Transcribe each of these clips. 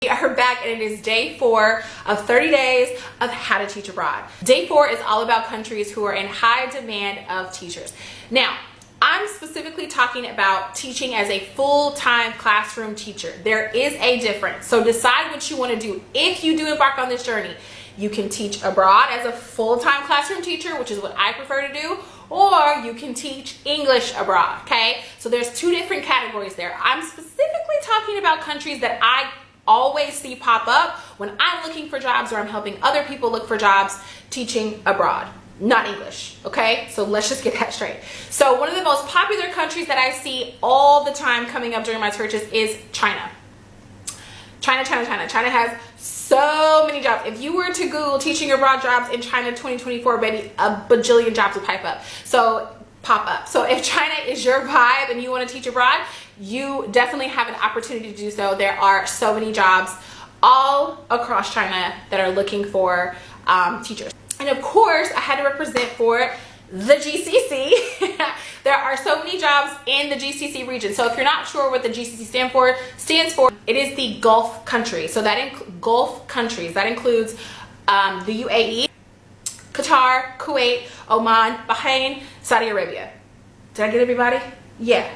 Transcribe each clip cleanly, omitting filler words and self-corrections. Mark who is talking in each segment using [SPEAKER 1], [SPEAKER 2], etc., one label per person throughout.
[SPEAKER 1] We are back and it is day 4 of 30 days of how to teach abroad. Day 4 is all about countries who are in high demand of teachers. Now, I'm specifically talking about teaching as a full-time classroom teacher. There is a difference. So decide what you want to do. If you do embark on this journey, you can teach abroad as a full-time classroom teacher, which is what I prefer to do, or you can teach English abroad, okay? So there's 2 different categories there. I'm specifically talking about countries that I always see pop up when I'm looking for jobs or I'm helping other people look for jobs teaching abroad, not English, okay? So let's just get that straight. So one of the most popular countries that I see all the time coming up during my searches is China. China has so many jobs. If you were to Google teaching abroad jobs in China 2024, baby, a bajillion jobs would pop up. So if China is your vibe and you want to teach abroad, you definitely have an opportunity to do so. There are so many jobs all across China that are looking for teachers. And of course, I had to represent for the GCC. There are so many jobs in the GCC region. So if you're not sure what the GCC stands for, it is the Gulf countries. So that Gulf countries, that includes the UAE, Qatar, Kuwait, Oman, Bahrain, Saudi Arabia. Did I get everybody? Yeah.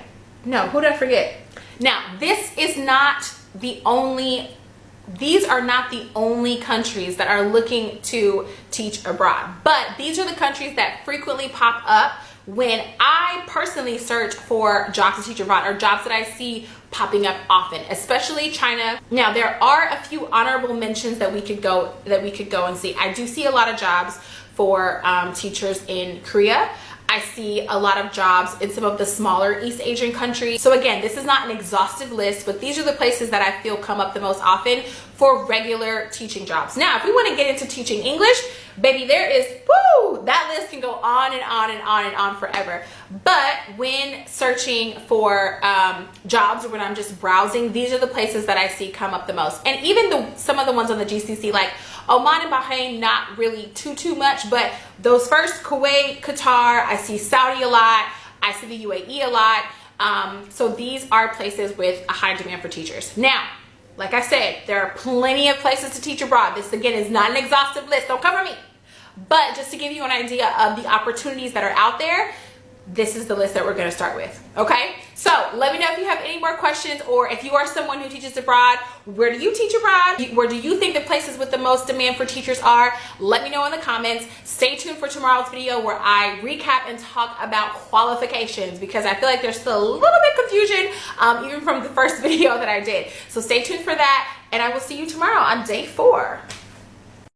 [SPEAKER 1] No, who did I forget? Now, these are not the only countries that are looking to teach abroad, but these are the countries that frequently pop up when I personally search for jobs to teach abroad, or jobs that I see popping up often, especially China. Now, there are a few honorable mentions that we could go and see. I do see a lot of jobs for teachers in Korea. I see a lot of jobs in some of the smaller East Asian countries. So again, this is not an exhaustive list, but these are the places that I feel come up the most often for regular teaching jobs. Now, if we want to get into teaching English, baby, there is, woo, that list can go on and on and on and on forever. But when searching for jobs, or when I'm just browsing, these are the places that I see come up the most. And even some of the ones on the GCC, like Oman and Bahrain, not really too much, but those first, Kuwait, Qatar, I see Saudi a lot, I see the UAE a lot. So these are places with a high demand for teachers. Now, like I said, there are plenty of places to teach abroad. This again is not an exhaustive list, don't cover me. But just to give you an idea of the opportunities that are out there, this is the list that we're going to start with, okay? So let me know if you have any more questions, or if you are someone who teaches abroad, where do you teach abroad? Where do you think the places with the most demand for teachers are? Let me know in the comments. Stay tuned for tomorrow's video where I recap and talk about qualifications, because I feel like there's still a little bit confusion even from the first video that I did. So stay tuned for that, and I will see you tomorrow on day 4.